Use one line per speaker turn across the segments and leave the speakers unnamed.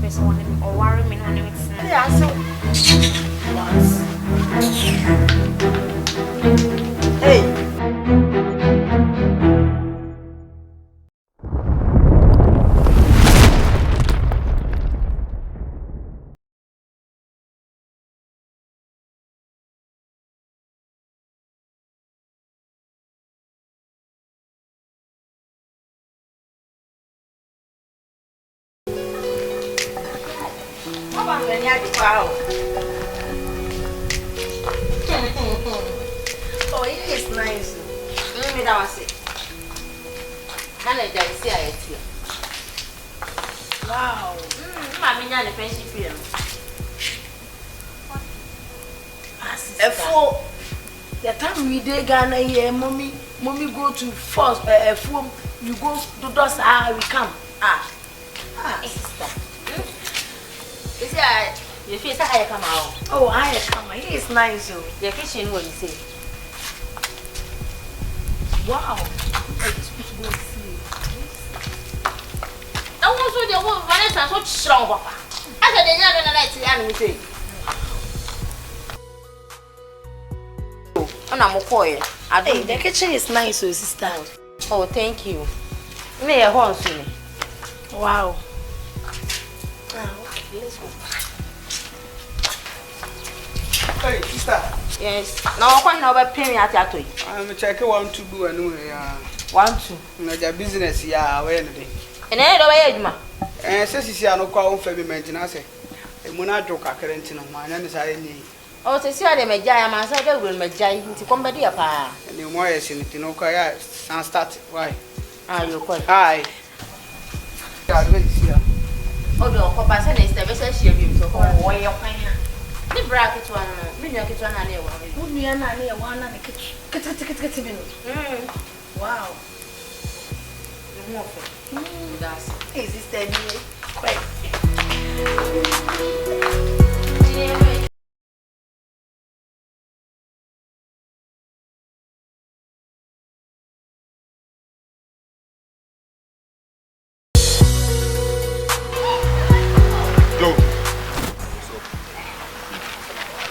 person or worry me on it.
Yeah, so hey. Oh, it is nice. Let me down see. Manager, see I here. Wow. Mommy, na the friendship here. For the time we dey Ghana here, mommy go to first phone. You go to those we come. Sister. You see, you feel I come out. Oh, I come. He is nice. Oh, the kitchen. What you say? Wow. I speak no see. I want to the one Vanessa so strong, Papa. I said the young night to say. Oh, I'm okay. Hey, the kitchen is nice, oh, sister. Oh, thank you. Me a horse. Wow. Okay, let's go.
Hey, sister.
Yes. Now, I'm going to pay me at that way.
I'm checking 1 2 do anyway.
1 2.
No, your business, yeah, where anything.
And I don't know
where you says you are no call for me, maintenance. A monajo current in my name is I need.
Oh, to see how they may die, my son will make giant to come back here.
And the more is in it, no car, and start. Why?
You're quite
high.
Oh, the papa said it's the best she will so why you're fine. The bracket one, million kitchen and a one. We are not near one and a kitchen. Get wow. That's is this the quite.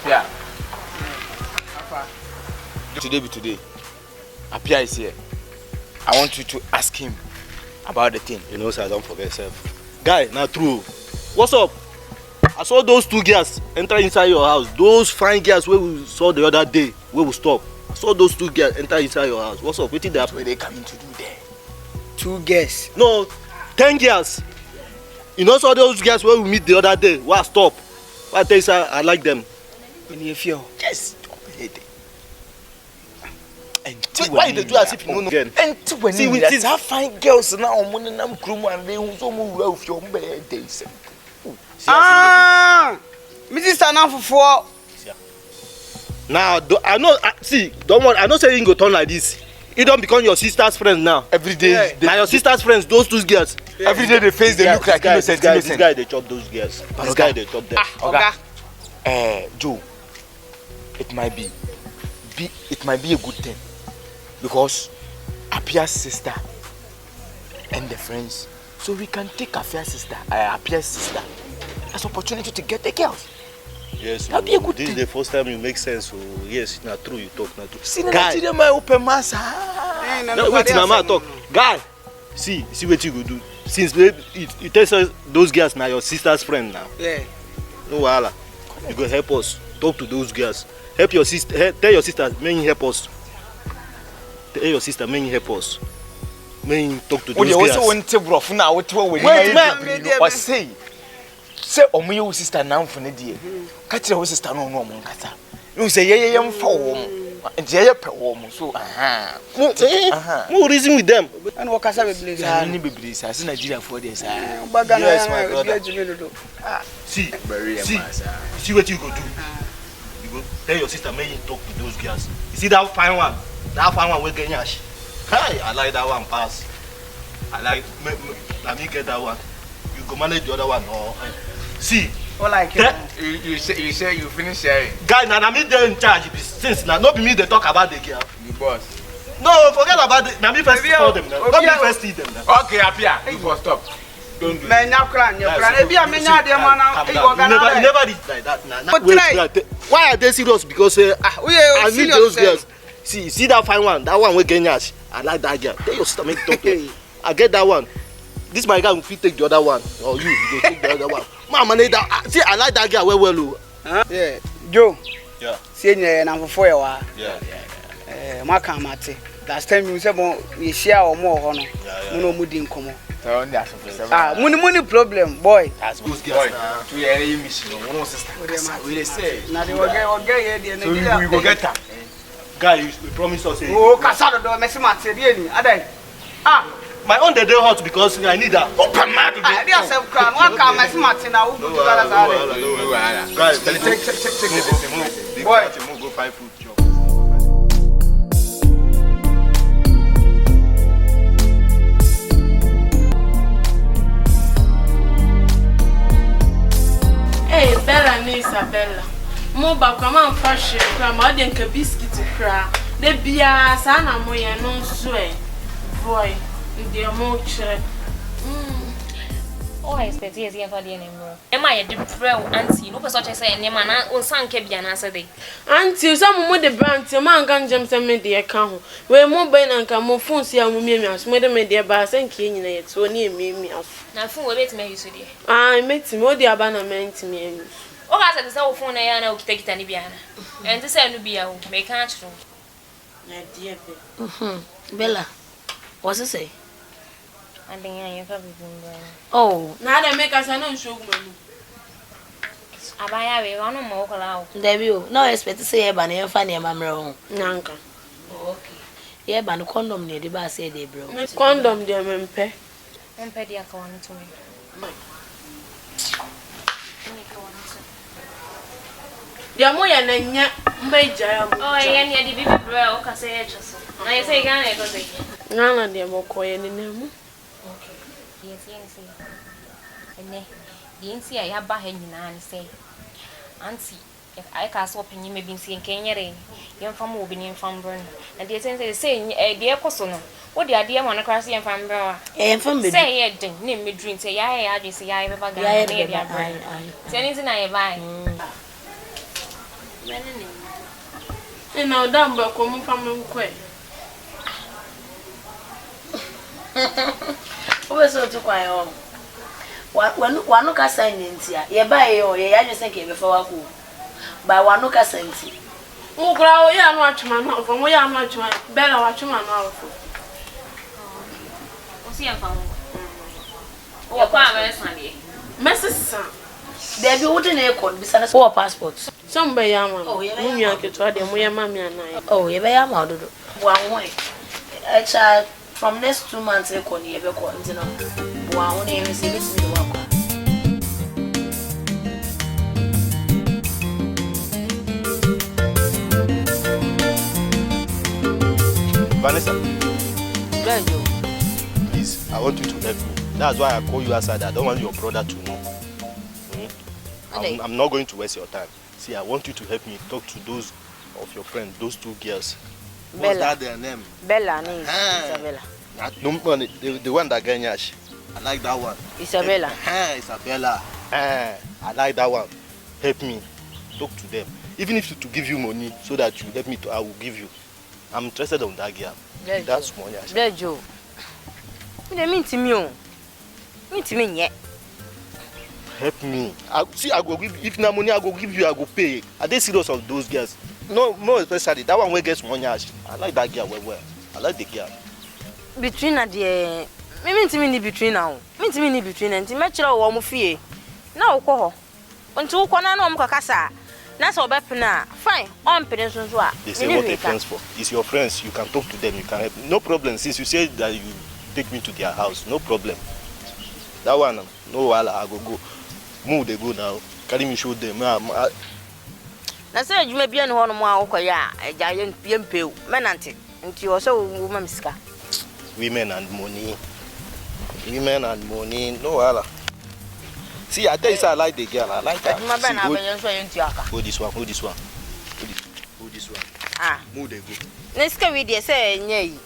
Yeah. Today be today. Apia is here. I want you to ask him about the thing.
You know, sir, don't forget yourself. Guy, not true. What's up? I saw those 2 girls enter inside your house. Those fine girls where we saw the other day, where we stopped. I saw those 2 girls enter inside your house. What's up? What did they happen?
What are they coming to do there?
2 girls.
No, 10 girls. You know, saw those girls where we meet the other day. Why stop? Why tell you, sir, I like them.
Yes. Why they do as if you know again? And when see we have fine girls now, money nam crew and they who so move well for your days.
Mrs. Sana for
now. I know. See, don't worry. I know saying go turn like this. You don't become your sister's friend now.
Every day.
Yeah. Now your sister's friends, those 2 girls.
Yeah. Every day they face they look like innocent.
This guy they chop those girls. This guy they chop them.
Okay. Joe, it might be a good thing because Apia's sister and the friends, so we can take Apia's sister as opportunity to get the girls.
Yes,
that'd be a good
this
thing.
is the first time you make sense. So yes, not true. You talk not true.
See, guy, my open mass.
No, wait, Mama talk. Guy, see what you go do. Since you tell us those girls now your sister's friend now.
Yeah.
No wahala. You go help us talk to those girls. Help your sister. Tell your sister, may you help us. Tell your sister, may you help us. May you talk to those girls.
You also want to rough now. What we say? Say, your sister now for the day. Catch your sister no more. You say, yeah, I'm for and yeah, so
more reason with them.
And what can I believe?
I need to believe. I see Nigeria for this.
Yes, my brother.
See what you go do. You go tell your sister, may you talk to those girls. You see that fine one? That fine one will get yash. Hi, I like that one pass. I like, let me get that one. You go manage the other one. Or see.
Well, like
you say you finish sharing.
Guy, now me they in charge. Since now, not be me they talk about the girl.
You boss.
No, forget about it. Now me first tell them. Now. Not me first see them. Now.
Okay, Apia, you for stop.
Don't do
Man, now crying, you're crying. Be a man, now, dear man.
You never did like that. Nah. Why are they serious? Because I need those girls. See that fine one. That one with Genyash. I like that girl. Tell your stomach talk to me. I get that one. This my guy will take the other one. Or you take the other one. Mama, see, I like that girl well.
Yeah, Joe.
Yeah.
See, I'm for you.
Yeah.
My camate. Last time you said, we share or more honor. No mooding come on. Money problem, boy.
That's good, boy. To your mission, no sister. We say.
Now they will get here.
So we go get her.
Guy, you promise us.
Oh, Casado, do Messi Matse, ah.
My own they hot because I need that. Open my to
I didn't say crown. One car, Messi Matse now.
Guys, check this.
Boy,
go 5 foot job.
Hey, Bella and Isabella. Moba come and fashion, grandma, then a biscuit to cry. The beer, son, and my no swear. Boy, dear mocha.
Oh, I expect yes, you have a anymore. Am I a deep auntie? No, such as I say, Neman or San Cabian answer day.
Auntie, some more the brand, your man can jump some media account. Where more Ben and come more phones here, Mumias, Madame Media Bass and King in it, so near me.
Now, fool, wait, may you see.
I met him, what the abandonment to me.
Oh, I said, so phone I will take it any piano. And to say, be a make catch.
Dear
Bella, what's it say?
I think I am probably.
Oh,
now they make us a no show.
I buy a one more allow.
Debut, no expect to say a banner funny a mamma.
Nanka.
Okay. Yeah, but the condom near the bar said they broke.
Condom, dear Mempe.
And Petty account to me.
Dear Moya, Nanya, Major.
Oh, I am the baby bro, can say it. I say, I go say.
None of them will call any name.
Yes. And the NC I have behind you and say, Auntie, if I cast open you may be seeing Kenya, young from moving in from Burn. And the sense is saying, a dear person, what the idea want to cross the from Burn?
And from me,
say it, name me drink, say, I just say, I ever got anything I buy.
And now, down back home from Quay.
Who so to quiet on? One look at sign in here. You buy your, I just think before I go. By one look at sign.
Oh, grow, yeah, I'm watching my mouth from where I'm watching my Bella watching my mouth.
What's your phone? What part Sunday?
Mrs. Son.
There be wooden aircon besides 4 passports.
Some by Yaman.
Oh, yeah,
I could try them where mammy and I.
Oh, you bear out one way. A child from next 2 months, aircon, you ever call it. One name is it to walk.
Vanessa,
Joe.
please, I want you to help me. That's why I call you outside. I don't want your brother to know. I'm not going to waste your time. See, I want you to help me talk to those of your friends, those 2 girls. What's that their name?
Bella, Isabella.
No, the one that Ganyash. I like that one.
Isabella.
Isabella. I like that one. Help me. Talk to them. Even if to give you money so that you help me to, I will give you. I'm interested on that girl. That's money.
Bless Joe. What do you mean to me? Mean to me yet?
Help me. I go give. If no money, I go give you. I go pay. Are they serious of those girls? No, more especially that one where gets money. I like that girl well. I like the girl.
Between the mean to me between now. Mean to me between and to match our warm fee. Now, call. Until Kona no Mukasa. That's all better. Fine. On pedestrians.
They say what they're friends for. It's your friends. You can talk to them. You can help. No problem. Since you said that you take me to their house, no problem. That one, no, I go. Move they go now. Carry me show them.
That's why you may be on one more. A giant pale. Menante. And you also woman ska.
Women and money. No, Allah. See, I tell you, I like the girl. I like her. Hold this one.
Ah.
Move they go.
Let's go with you. Say, nay.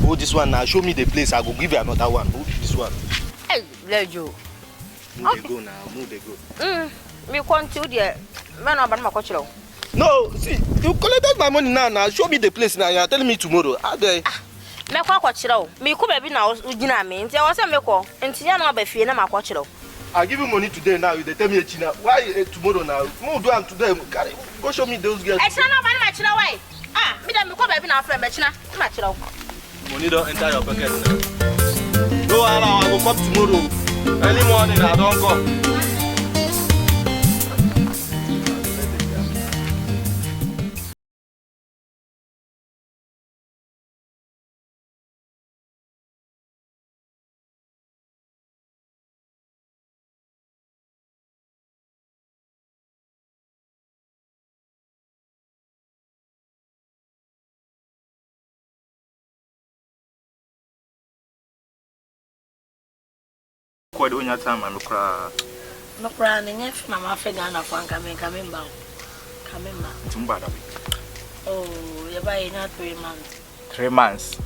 Hold this one now. Show me the place. I go give you another one. Hold this one.
Let you.
Move they go now. Move they go.
Me continue there. Man, I'm my coach.
No, see, you collected my money now. Now show me the place now. You're telling me tomorrow. How there?
Me kwa kochiro. Me ku baby na ugina me. Nti I say me ko. Nti ya na ba fie na makochiro.
I give you money today now. You tell me China. Why tomorrow now? Mo do am today. Go show me those girls.
E china no ba na machiro why? Me dem me ko baby na friend be china. Na machiro.
Money don't enter your pocket now. Go allow. I will come tomorrow. Early morning I don't come.
Kwa do nya time no kra.
No kra na nyef na ma fe Ghana for anka me ba. Kamemba.
Tumba da.
Oh, you buy na 3 months.
3 months.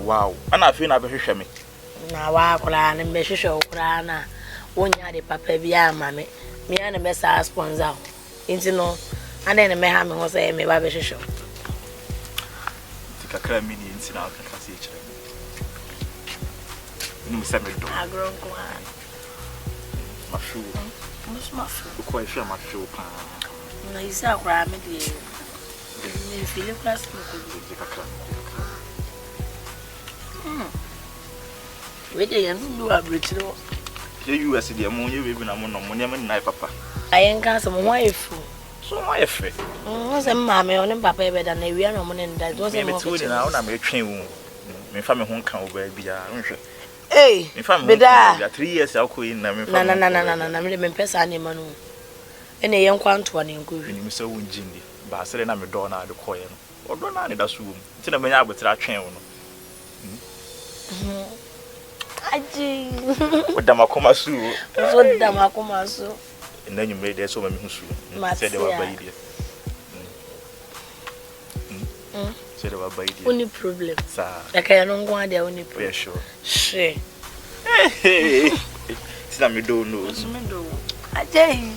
Wow. Ana fe na be hwehwe me.
Na wa kra na me hwehwe kra na wonya de papa bi ama me. Me na me sa sponsor. Inti no, ande na me ha me ho say me ba be hwehwe.
Tikakra mi ni inti na ka se kire. Ni se me do.
Agro ko
Mashu.
Mashu.
Ko e hwe mashu pa.
Na isa kra me de. Me feel class ko
Tikakra.
we dey yan do abretiro.
Ye US de mo ye we na mo no mo ne me nai papa.
Ayen ka so mo efu.
So mo ye fe.
Se mama me on papa e be da na wi na mo ne nda. Do se mo.
Me tu ni na na me twen wu. Me fa me ho kan wo ba bia nhwe.
Hey,
beda 3 years akoyi na me fa.
Na me pesa na ma no. Ene ye nkwa ntoa ne nkowi.
Ni me se wo njindi. Ba sere na me do na de koye no. Odo na ne da so wo. Ti na me nya abotira twen wo no.
Aji.
Oda makoma su.
So da makoma su.
Na nyumre de so ma me hu su. Se de wa bayi de. Se de wa bayi de.
Only problem.
Sa.
Aka no ngwa de only problem.
Yeah, sure.
She.
Ti na me do no.
So me do. Aji.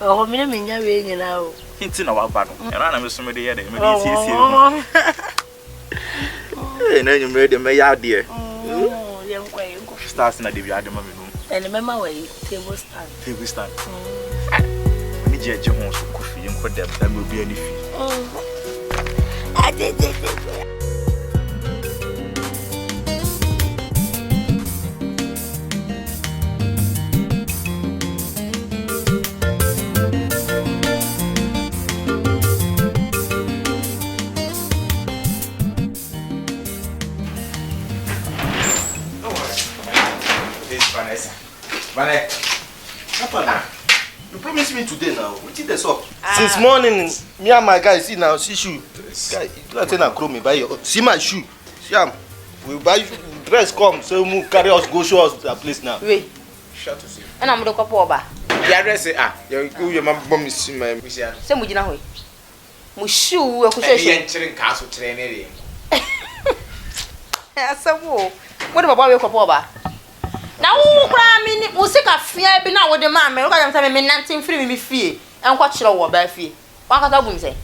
Oh, me na me nya we nyina o.
Hinti na wa ba no. Era na me so me de ye de me de siesie no. Na nyumre de me ya de. Stars na de bi ade ma me no.
And remember we table stand.
Table stand. Ni je ho so kofi nko dem na me obi ani fi.
Ade.
Papa, you promised me today now. What did this up? Since morning, me and my guys see now, see shoe. Guy, you not saying I grow me buy your see my shoe. See we buy dress come, so move carry us go show us the place now.
Wait.
Shut to see.
And I'm the couple oba.
The address your mama bomb is see my mission.
Say mu gina hoy. Mu shoe e ko shoe.
Yen chirin ka so train e.
Asawo. What baba we couple oba? Na wo kra mi ni wo sika fia bi na wo de ma me wo ka jam say me nantin free me fie enko kire wo ba fie wa ka ta bu nse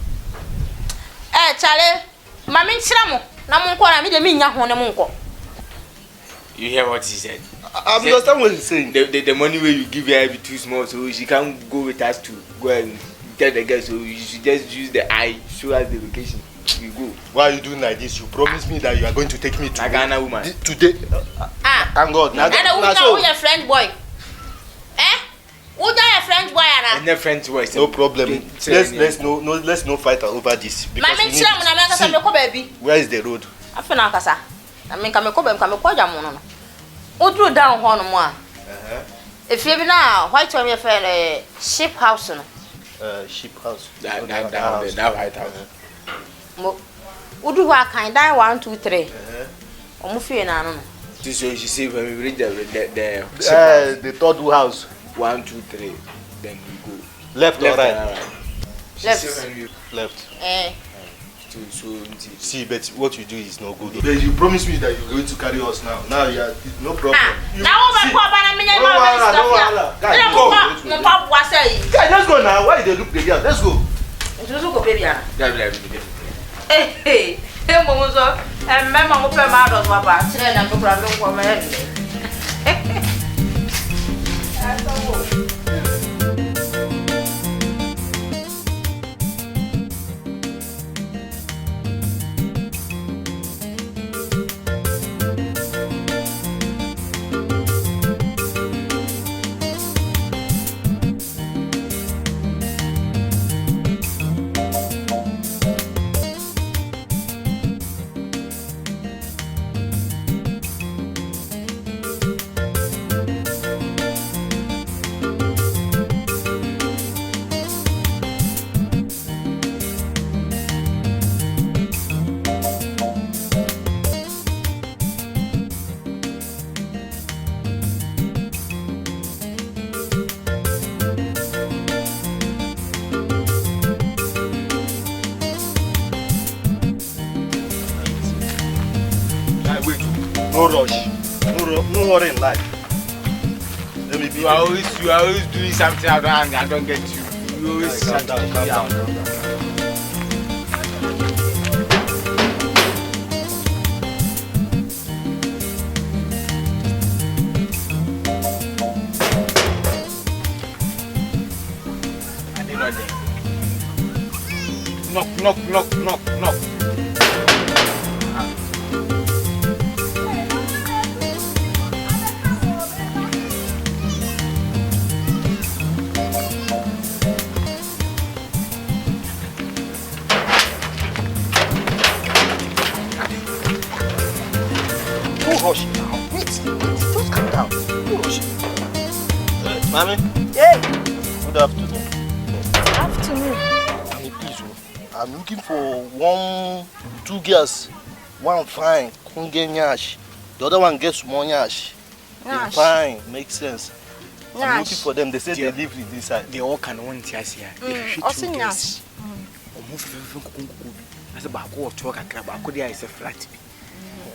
chale ma me kire mo na mo nko na me de me nya ho ne mo nko.
You hear what he said?
I understand what he's saying.
The money where you give her be too small, so she can't go with us to go and tell the girl, so you should just use the eye, show us the location. We go.
Why are you doing like this? You promised me that you are going to take me to
a Ghana woman
today. Thank God.
Who your French boy? Who your French boy?
And the French boy.
No problem. Let's no fight over this. Where is the road?
Afena kasa. I mean, come no. Odru down ho no mo a. If you be now, white one your friend ship house no.
Ship house.
That white house.
Mo Odru wa kan dan 1 2 3. Omo fie na no.
This way she say when we reach the
third house.
1 2 3. Then we go.
Left or right?
Left.
Left. See, but what you do is no good. But you promised me that you're going to carry us now. Now you are no problem.
Now
Guys, let's go now. Why did they look the girl? Let's go.
Hey, Momozo, and Mamma will pay my daughter about 10 and no problem for my head.
No rush. No worry in life. Let me be.
You are always doing something I don't get you. You always
calm down.
I did not there. Knock.
Hush now. Wait. Just calm down. Hush. Mommy?
Yeah.
Good afternoon.
Afternoon.
Mommy, please. I'm looking for 2 girls. One fine, Kunge Nyash. The other one gets more Nyash.
Nyash.
Fine, makes sense. I'm
Nyash.
looking for them. They say they live in this side.
They all can want to see her.
Also Nyash.
I said, back or talk a crab. I could is a flat.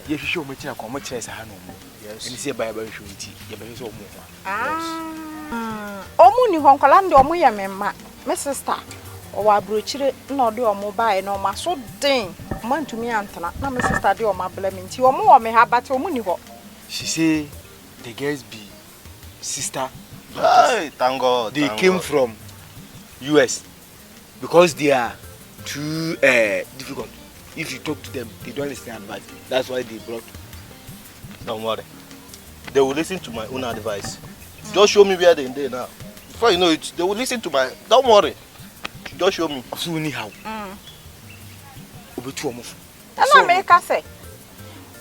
You show me a common chess. I know. Yes. And see a Bible show tea. You better so more.
Omuni honkolande omo ye memma me sister o wa brochire na ode omo bae na o ma so den mantumi antana na me sister de o ma bla me nti omo wo me ha bate omuni ho.
She say the girls be sister.
Hey, thank God.
They came from US because they are too difficult. If you talk to them, they don't listen advice. That's why they brought.
Don't worry. They will listen to my own advice. Just show me where they're now. Before you know it, they will listen to my. Don't worry. Just show me.
So anyhow.
Na me ka say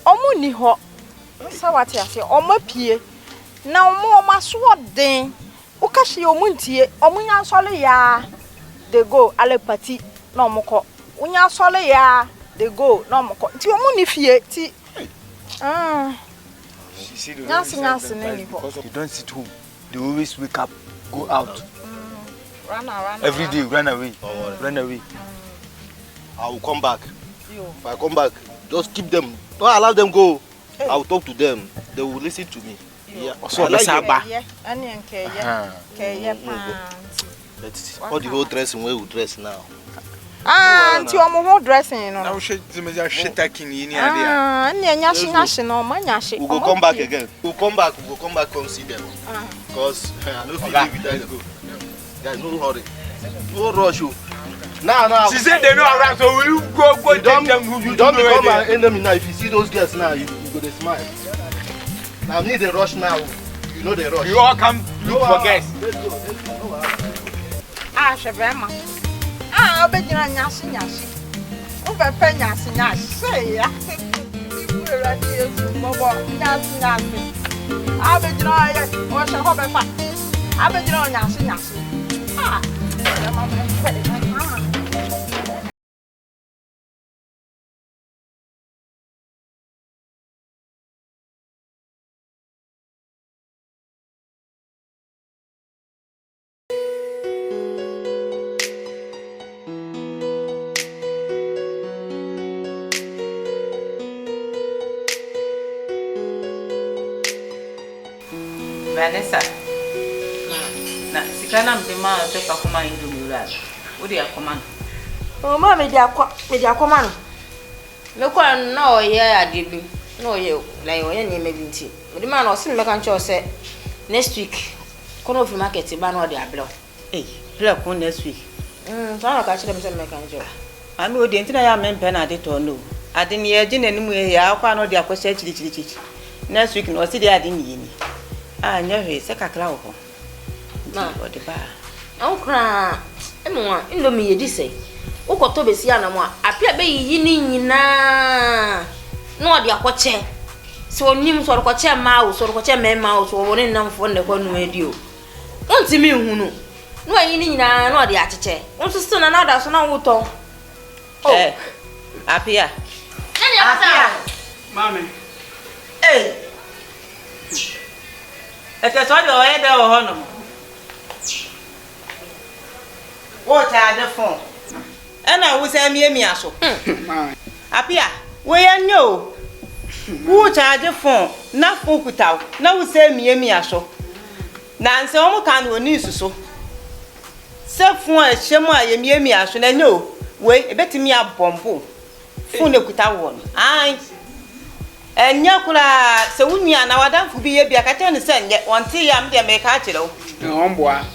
omuni ho. Sa wate ase omo pie. Na omo ma so den. O ka hye omuntie, omunya sole ya. They go ale party na omoko. Unya sole ya. They go na omoko. Ti omuni fie ti.
You don't sit home. They always wake up, go out.
Run
every day, run away. Run away.
I will come back. If I come back, just keep them. Don't allow them go. Hey. I will talk to them. They will listen to me. Yeah.
So like
all the whole dressing where we dress now.
Auntie, omo ho dressing no.
Now shit taking in here.
Nyashi no, manyashi.
We will come back again. We'll come back come see them. Because I don't feel like we die go. Guys, no hurry. No rush you. Now.
She said they know around, so will you go take them who you
don't become an enemy now. If you see those girls now, you go to smile. Now need a rush now. You know the rush.
You all come look for guests.
Let's go.
Shebema. Obejina nyashi. Ubepe nyashi. Say ya. You ready to bobo nyashi. Obejina ya. O se ho befa. Obejina nyashi.
Vanessa. Na sikana mpema toka kuma indumura. Odi akoma no.
O ma me di akoma no. Me kwa na oye ade bi. Na oye like oye ni me bi nti. Me di ma na osin me kan cho se next week kono fi market ba na odi ablo.
Eh, play kon next week.
So na ka chire me se me kan cho.
Ami odi entina ya me mpe na ade to no. Ade ni ye gine ni mu ya akwa na odi akwose chiri. Next week no si di ade ni yini. Ah, nyewe se kakra wo ho.
Na
odi ba.
Ankra emo indomie ye di sei. Ukoto besi ya na mo apia be yi ni nyina no odi akwoche. So onim so orkoche ma wo so orkoche mema wo so woni namfo ne kwanu edi o. Wonti mi hunu. No ayi ni nyina no odi acheche. Wonso so na na da so na wuto.
Eh. Apia.
Nani apia?
Mami.
Eh. Ete so de oye de o hono. Wo ta de phone. Ena wo se mi aso.
Mami.
Apia, wo ya nyo. Wo charge phone na phone kutaw. Na wo se mi aso. Na nse o mo kan oni suso. Se phone a hyemu a ye mi aso na nyo. We ebetimi abombo. Phone kutaw won. Ai. Enya kula se wunua na wadanfu bi ye bia ka tene se nye wonte ya mde me ka kire wo.
Omboa.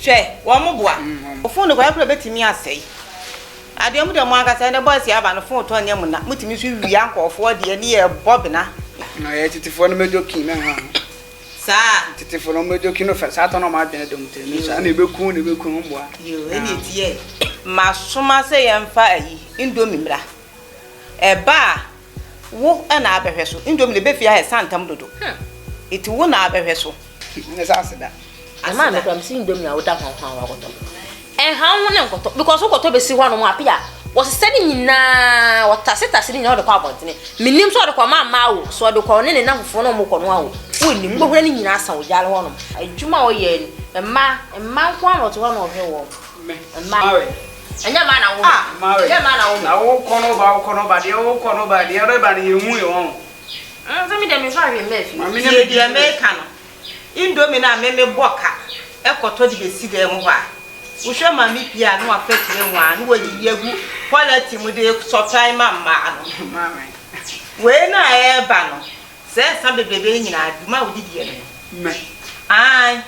Hwe, wo mo boa. O phone ko ya kula betimi asai. Ade mu de mo aka se ne boss ya ba no phone to nya mu na mutimi so wi ankofo de ne ye bob na.
Na ye titifo no mejoki me ha.
Sa
Titifo no mejoki no fa sa to no ma dwene dum tene sa na ebeku omboa.
yo eni tie. Masoma se ye mfa ayi indomie mra. Eba wo na abehwe so indomie le befia he santam dodo. Iti wo na abehwe so.
Ne sa aseda.
Ama me kwa msi indomie a woda hwan wa koto. Ha wo ne nkoto because ukoto besi hwa no mo apia. Wo se ni nyina wataseta ni nyina de kwa abontene. Minim so de kwa ma wo so de kwa ne na fofo no mo kono awo. Wo ni mbohura ni nyina asa wo jale ho no. Adwuma wo ye ni. Mma kwa no to ho no hwe wo. Mma. Enya ma na wo. Enya ma na wo.
Na wo kono ba de wo kono ba de re ba ni hu yo ho.
So mi de mi fa hwe mefi.
Mami
Ye
ne
di America no. Indomie na me boka. Ekoto de besi de mo ha. Wo hwe ma mi pia no afetire nwa no wo yiegu quality mu de supply ma no.
Mami.
We na e ba no. Se sa bebebe nyina aduma wo didie no.
Me.
Ai.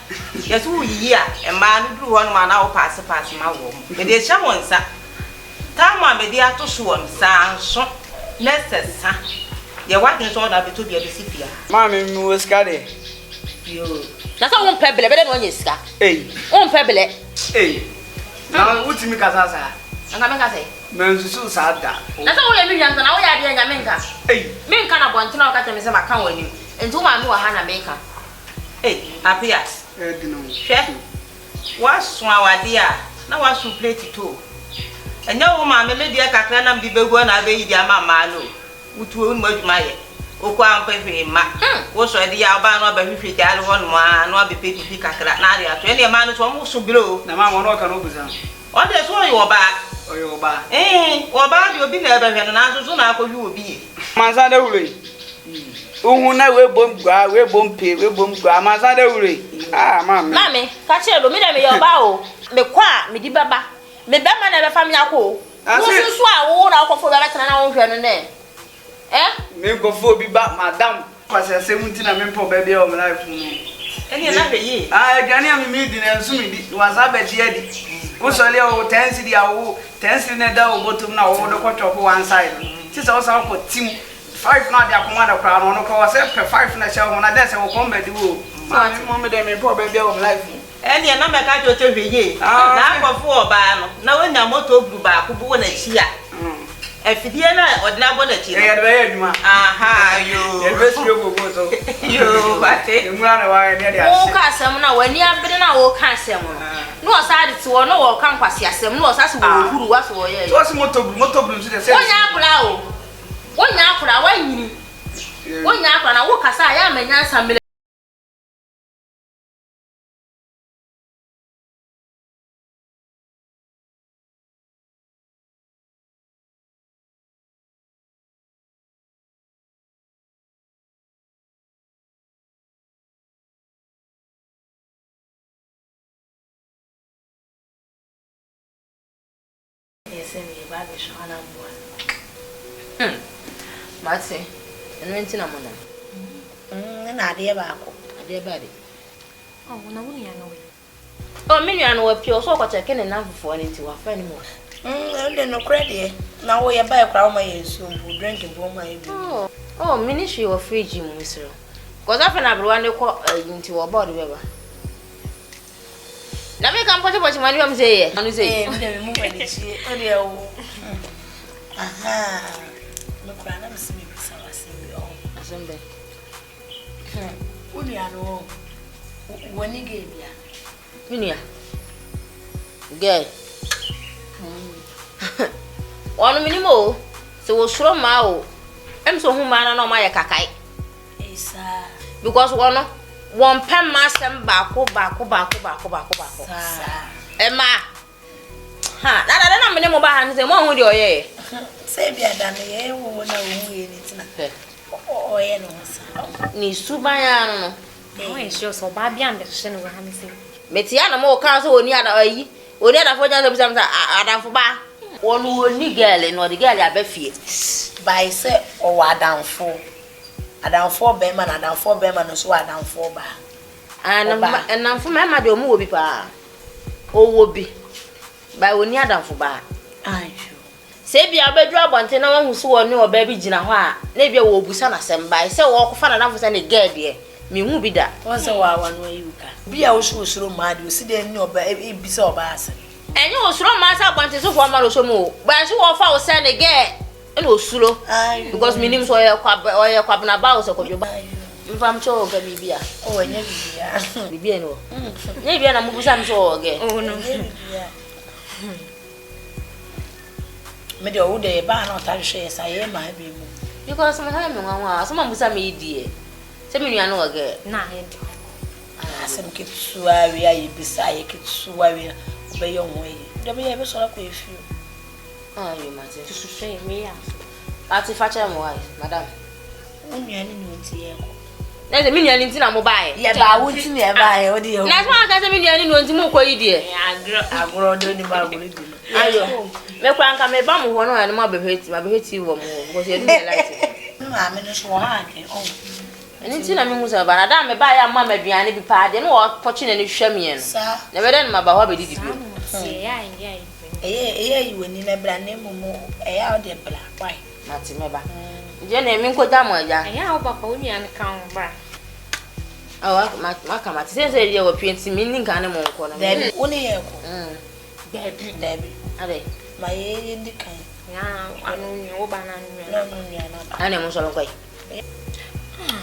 Yesu wo yi a e ma no duru ho no ma na wo pass ma wo. Me de hya wonsa. Ta ma me de ato so wonsa anso. Nesesa. Ye wadin so na beto bia besi fia.
Mami mi wo skade.
Yo.
Na sa won pebele bele no nya sika.
Won
pebele.
Na utimi kasasa.
Anga menga sei.
Mensusu sada.
Na sa wo ye mi yanka na wo ya de nya menka. Menka na bonti na o ka temi se maka wani. Enti ma mi wa ha na menka.
Apia.
Dino.
Hwe. Waso awade a na waso plate to. Enya wo ma me me dia kakra na mbi begu na be yi dia ma no. Wutu onu adwuma ye. Okwa ampehwe ma. Wo so de ya ba no ba hwehwe dia le ho no ma no be pepi kakra na ade ato. Ene ma no so mo so biro.
Na ma mo no ka no buza.
O de so yo ba.
Oyo ba.
Wo ba de obi na ebe hwe no na so na akohwe obi.
Mansa da wure. Ohun na we bom gwa, we bom pe, we bom gwa. Mansa da wure. Mami.
Mami, ka che do mi de me yo ba o. Me kwa me di baba. Me be ma na be fam yakwo. Wo so a wo na akofo be betena na wo hwe no ne.
Me go fo bi ba madam. Kwase semunti na me mpo be bia o me life no.
Eni na be yi.
Gani am mi di na nsu mi di. Wasa be di adi. Wo so le o tensi di awo, tensi ne da o botum na wo do kwotwo ko one side. Ti se wo sa ko tim 5 na dia kuma da kra no ko se pe 5 na she ho na de se wo ko mbe di wo. Ma mo me de me mpo be bia o me life.
Eni na me ka jote hweye. Na akofo oba no. Na wonya moto group ba ko bu na chi a. Efidie na odina bo na chi.
E be aduma.
Aha yo.
E be sio gogo so.
Yo bate.
E mura na wa ne dia.
Wo ka asem na wani abere na wo ka asem no. No o sa de ti wo no wo ka nkwasi asem no o sa se wo huru wa so wo ye.
So se moto blu so de se.
Wonya akura o. Wonya akura wa nyini. Wonya akura na wo kasa ya manya asam
Yes, and you bag is on
Matse, and went in a month.
And I dear Bako.
Dear Baddy.
Oh, no, we know.
Oh, million were pure so what I can enough for anything to our friend more.
No credit. Now we buy a crown my soon, who drink and blow my
Oh, ministry of free Jim Whistle. Because often I've run into a body weather. Now we come put what money I'm saying. I'm saying,
aha. Look, I never see me some
Sunday.
When you are when you gave ya.
Minia. Gay. One minimo. So was from Mao. I'm so whom man on my cakai. Because one pen master bako. Emma. Ha, that I'm in mobile hands and one with your ear.
Save ya than the air when I win it. Oh, yeah,
Ni subayano.
Oh, it's just so bad beyond the shin of Hamisi.
Metiana more council near the eye. Or the other 4,000 Adam for bar. One who need girl and or the girl I bet feet.
By say, oh, I down four. I down 4 Beman, I down 4 Beman, so I down 4 bar.
And I'm for my madam will be pa. Oh, will be. By when you're down for bar.
I
Say be a bed drop until no one who saw no baby Jina. Maybe a will be son of some by so walk fun enough as any girl dear. Me won't be that.
What's the one way you can be also so mad you see them no baby be so bass.
And you was from my wanted so for man so more. But I should offer was send again. And was slow. Because me name's or your cabin about so could you buy. If I'm sure can be beer.
Oh, and never
be beer no. Maybe I'm moving some so again.
Oh, no.
Me the old day ban not I shares I am my baby.
Because someone was a me dear. Tell me you know again.
Nah,
Some keep suave, I beside keep suave by your way. There may ever so like with you.
Ah, you must
say me.
That's if I tell my wife, madam.
Only any new tea.
There's a million in mobile.
Yeah, but I wouldn't buy or dear.
That's why I million in one to more dear.
I grow doing about it.
Ayo. Me kwa nka me ba mo ho no ene ma beheti wo mo because you dey like it.
Ma me no so ha ke oh.
Eni ti na me hu se ba na da me ba ya ma maduane bi pa de no wo pochi na ne hwamie no.
Sa.
Na be den ma ba ho be didi bi.
Yeah.
You win in a brand name out there black. Why?
Mati me ba. Je na me nko da mo ja.
Yeah, papa uni an kan bra.
Oh, ma ka mati se se ye wo penti mi ni nka ne mo nko na.
Debi uni ye ko. Debi.
Ade.
Ma ye ndi kan.
Yeah, anu ni o ba na nu.
No.
Ane mo so lo koi.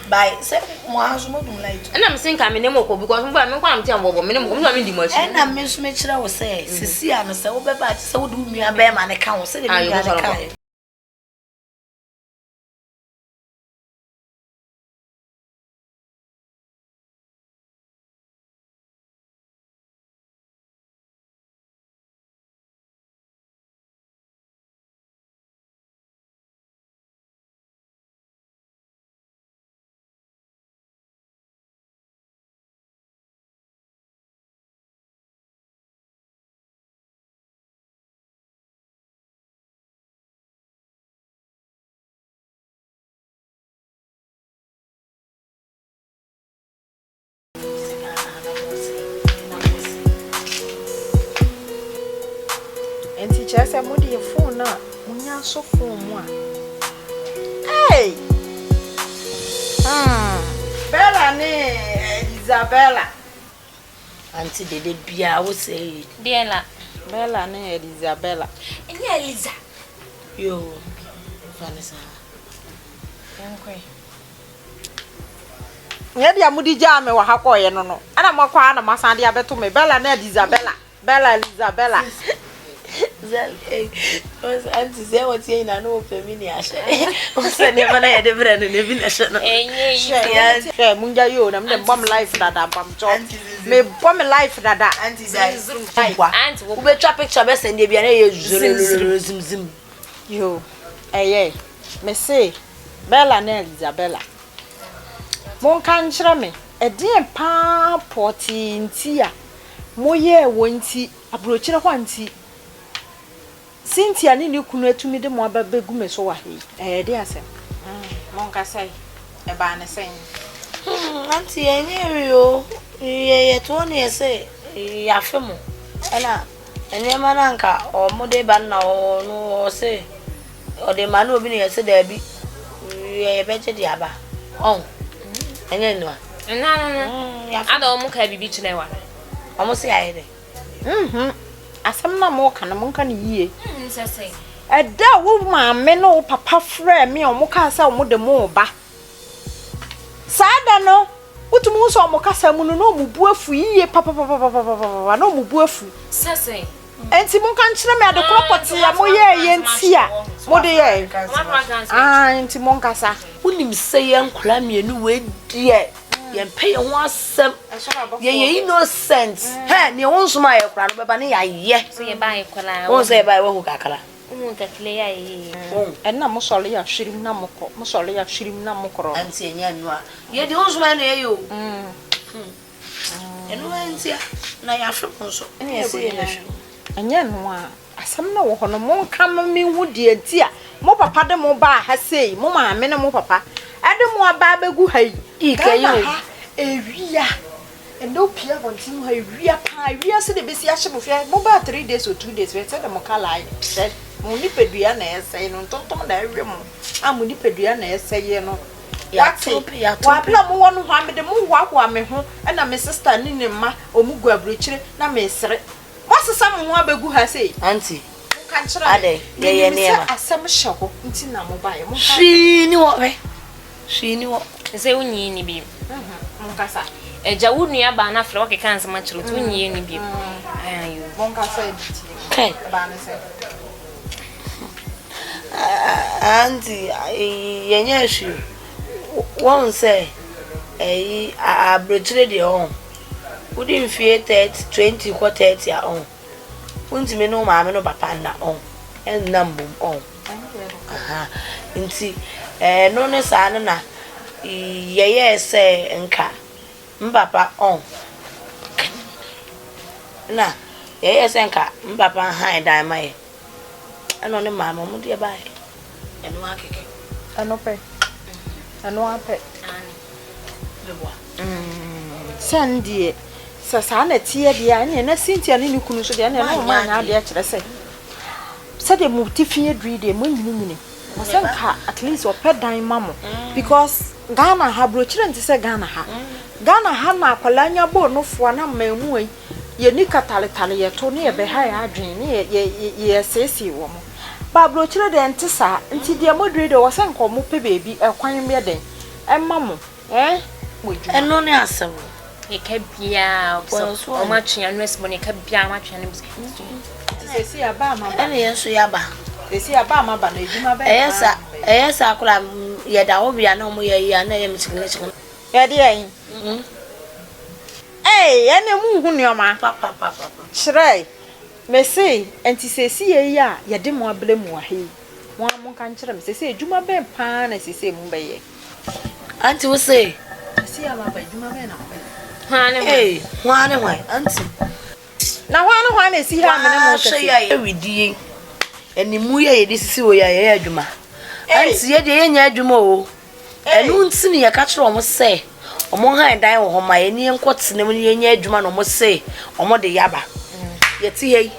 Bye. Say mo azu mo dum light.
Na me sin ka me ne mo ko because mo ba me kwa am ti am bobo me ne mo me di mo chi.
Na me so me kira wo say sisi ano say wo be ba ti say wo dum nua be ma ne kan wo say de nua ne kan.
Enti chese mo di phone na munya so phone mu a. Hey. Bella ne Isabella.
Auntie de bia wo say.
Diela.
Bella ne Isabella.
Enya Eliza.
Yo. Vanessa.
Enkwe.
Nya dia mudi jame wa ha koye no no. Ana makwa na masande abeto me Bella ne Isabella. Bella Isabella.
Was auntie say what you na no femini ashe. O se ne bana ya de brand ne bi na she no.
Enye munja yo na me bom life dada bam cho. Me bom life dada
Auntie say auntie wo be twa picture be send bia na ye zim.
Yo. Eye. Me say Bella na Isabella. Mon kan kire me. E den pa poti nti a. Moye wonti abrochire hwanti. Cynthia ni kunu atumi de mo aba begu me so wa he de asem
Monka say e ba ne sen
Auntie enye yo ye to ne say ya femu ena enye mananka o mo de ba na o no o say o de manu obi ne say da bi ye be che di aba on enye no
No. Ada o mu ka bibi chine wa.
o mo say aye de
asem na mo ka na mo ka ne yie
Say.
Eda wo maame no papa frɛ me o mo ka sa o mo de mo ba Sada no utumu so o mo ka sa mu no mo bu afu yie papa no mo bu afu
Say.
enti mo kan kyerɛ me adekoro pɔte ya mo ye nti a mo de ye enti mo nkasa
unim say yankula mienu we die ye pay ye ho asem ye innocent he ne won so ma ye kura no beba ne ya ye
So ye ba ye kwala.
won say ba ye wo kakala
Ka kle ya ye.
enna mo sɔle ya hwirim na mo kɔ mo sɔle ya hwirim na mo kɔrɔ
anti enya nua ye de won so ma ne ye yo enu anti na ya hwepon so ene ye say ye na hwe
enye no a asɛm na wo hɔ no mo nka me hu de nti a mo papa de mo ba ha sei mo maame ne mo papa ade mo aba begu ha yi
ikayo
ewia endo pia kontinu ha ewia pa ewia se de besi ahye mo hwe mo ba 3 days or 2 days we say dem kala yi said mo ni pedua na esai no tontom da ewe mo a mo ni pedua na esai no ya topi wa bla mo wonu ho amede mo hwa me ho na me sister ni ne ma omugu abrochire na me sere mo sesa mo ho abegu ha sei
anti
kan chira
ade ye ne ma
asem hye ho nti na mo ba ye mo
shi ni wo be shi ni wo
Say unyi ni bi.
mo kasa
Eja wunu aba na fra o ke kan sama chiro tu unyi ni bi. Ayo.
mo kasa
okay
ba ne se
anti yenye shi won say abrochire de on wouldn't fear 30 20 ko 30 a on wunti me no maame no papa na on en nambum on aha nti no ne sa na yeye say nka mbapa on na yeye say nka mbapa han dan mai eno ne maame mo de bae eno akeke
ano pe ano ape
beboa
sandie sa na tie dia ne na Cynthia ne kunu so dia ne na ma nya dia kyerɛ sɛ de mu tifie dri de mu nyini mo sɛ nka at least opɛ dan mamo because Ghana ha bro kyerɛ nti sɛ Ghana ha na akwala nya bo no fo na mamu yi ye ni katale ye to ne ye be ha ya adwen ne ye sesi wo mo ba bro kyerɛ de nti sa nti de mo dri de wo sɛ nka mo pɛ bebi ekwan me den emma mo
eno ne asem
E ka bia o ma twa no esmo ne ka bia ma twa ne bi.
Sesi aba ma ba
ene yenso ya ba
sesi aba ma ba na eduma ba
eyesa akula ye da wo bia na mo ye ya na ye mchikene chikene
ya de yin ene mu hu ne oma
papa
Shrai Messi enti sesi ye ya ye de mo abele mu ahe mo kan kire me sesi eduma ben pa na sesi mu be ye
anti wo say
sesi aba ba eduma ben na
hwane anti
na hwane esi ha me ne mo
kase ya ye widie eni mu ye de sisi wo ya ye adwuma anti ye de ye nya adwuma o enu nti ne ye ka kire o mo say o mo han dan wo ho ma ye ni enkwotene mu ye nya adwuma no mo say o mo de yaba ye ti hei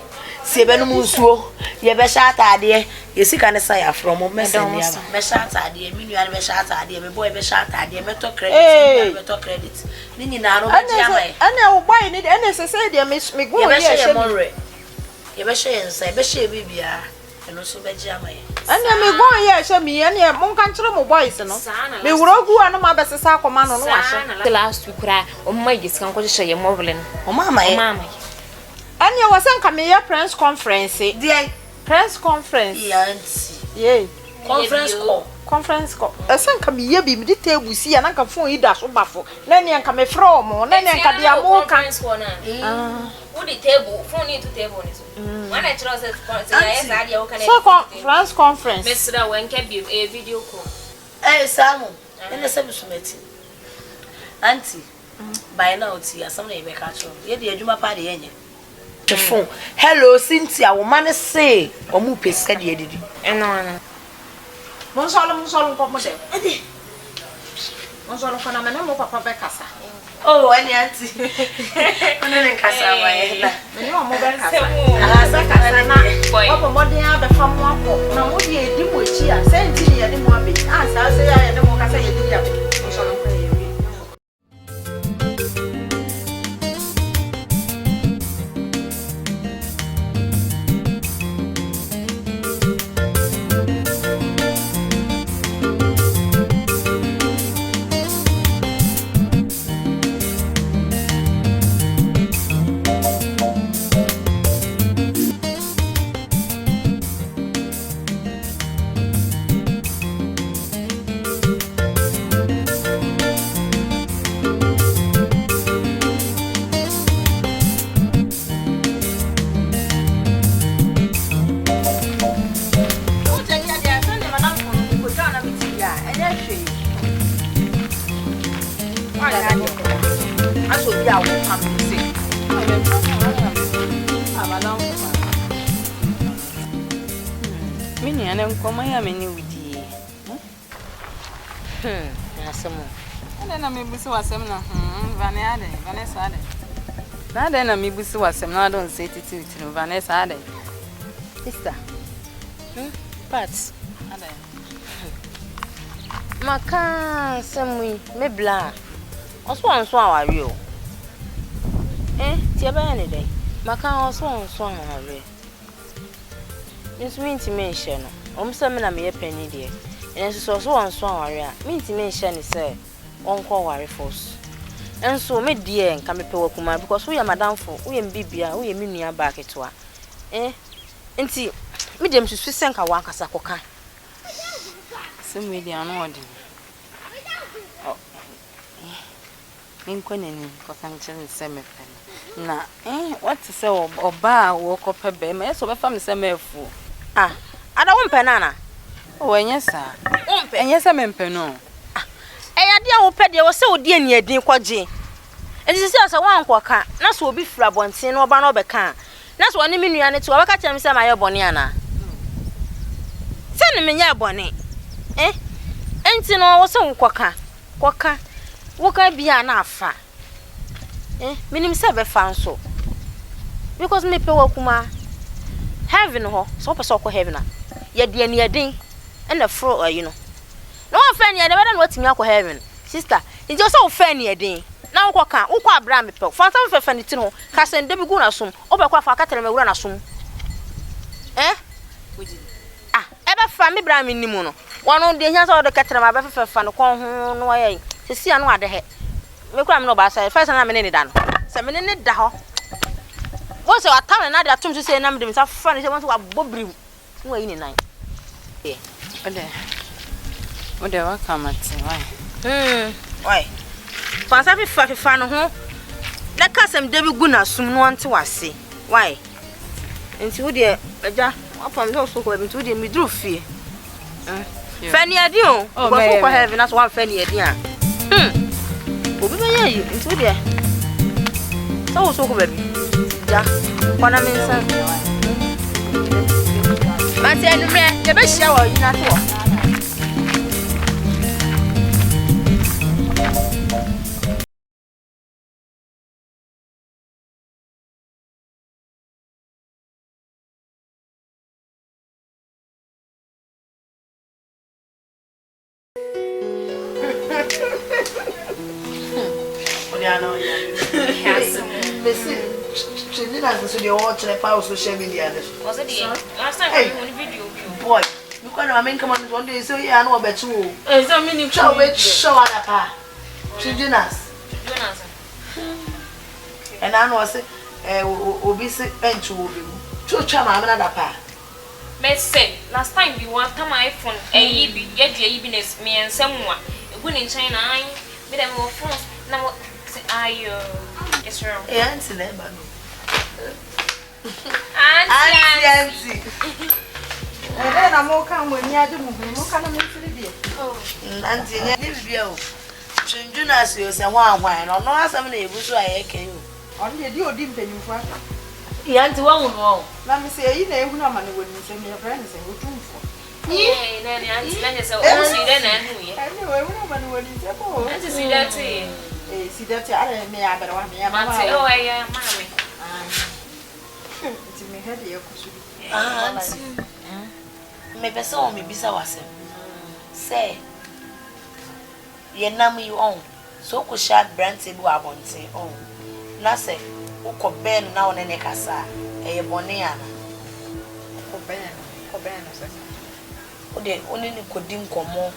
si ebe no musuo ye be sha atade ye sika ne say afro mo mesen ya be sha atade mi nua ne be sha atade me boy be sha atade me to credit ni nyina no be dia mai
ana wo boy ni ana sese de me go ye she
ye be she yensa be she bibia eno so be dia mai
ana me go ye she mi ana mo kan kire mo boys no me wurogu anu ma be sesa akoma no no wa she
the last week ra o ma giskan ko she ye moblin
o mama ye
Anya wasan ka me press conference.
Dey
press conference.
Yeah. Conference call.
Asan ka me bi me di table si ya na ka phone yi da so bafo. Na ne nka me frɛ mo, na ne nka dia mo ka.
Wo di table, phone ni to table ni so. When I try say ya dia wo ka na.
So conference conference.
Me sra wen ka bi a video call.
Samu. Ene se bisumeti. Auntie. By now ti asam na e be ka cho. Ye de adwuma pa de yenye. the phone. Hello, Cynthia, woman say, or move said ye did.
And no.
Monsolo, come with it. Monsolo, for a man, more papa Becassa.
Oh, any auntie. Couldn't Cassava.
No more Becassa. Papa, what they have from one book. Now, what ye do with you? Send to you, I didn't want me. I say, I don't want to say it. Monsolo.
Na me busi wasem na don say titi no Vanessa ade.
Sister. But
Ade.
Maka semui me bla. Oso anso aware o. Ti ebe ne dey. Maka oso anso aware. Nso mi nti me nhye no. Omse me na me ye pani de. Enso so anso aware a. Mi nti me nhye ne say onko ware force. And so me dear and come pe wakuma because we are madam for we am bibia we am nua back etoa enti me dem susu senka wan kasa koka
Some media no odi oh nkoneni koka nchen se me pen na what to say oba wo kopa be me so be fam se mefu
ada wo mpe nana
o enye sa enye se me mpe no
eya dia wo pede wo se odi ani adin kwaje enti se asa wan kwaka na so obi fira bonten no oba no obeka na so oni menua ne to obeka kyem se maye bone ana se ne menya bone enti no wo se kwaka wo ka bia na afa minim se be fa nso because me pe wakuma heaven ho so person ko heaven ya dia ni adin and the fro you know no fan ya de better what me akọ heaven sister it just so fan ya din na wo ka wo kwa abra me pe fa sam fe fan ti no ka sen de bi gu na som obekwa fa ka tere me wura na som ebe fa me bra me nimu no wono de hia so de ka tere ma be fa no kon ho no ayi sisi anu ade he me kura me no ba sai first na me ne da no se me ne da ho wo se atam na de atum so se na me de me sa fa ne se wo so wa bobrim wo yi ni nan
Ode wa kamati why
why fansa fifa no ho da kasem de bi gu na sum no ante wase why enti wo de aja afam do so ko bi enti wo de mi dru fie fani adi o ko so ko heaven na so wan fani adi a obi be yi enti wo de so ko be bi ja kwana mi nsa mate anu me de be hia wa yi na to
So they watch the power social media.
Was it the last time we video?
Boy, you can't make come on one day, so yeah, I know about you.
So many
show it, show other car. Jonas. And I know I say, obese and to chama another pa.
Let's say last time we want my iPhone, business me and someone. When in China, I made them more phones. Now, yes, sir.
Auntie, auntie.
And then I'm more come when you are doing more kind of movie.
Oh, auntie, you Jonas, you say one wine or no, somebody who I can you.
Only you didn't pay you for.
Yanti wa no.
Na me say yi na ehu na ma ne woni se me friend say otumfo.
Eh, na ni auntie na say o si de na anu ye.
Anyway, we no ma ne woni se bo.
Auntie si that eh.
Eh, si that are me abere wa me ya mama.
Auntie oh ya mama.
Ti me head ye kusu.
Auntie. Me pese o me bisa wasem. Say ye nam you on. So ko sha brand table abonte on. Na say uko ben na one ne kasa. Eye bone ana.
Ko ben se.
O de oni ni kodi nkomo.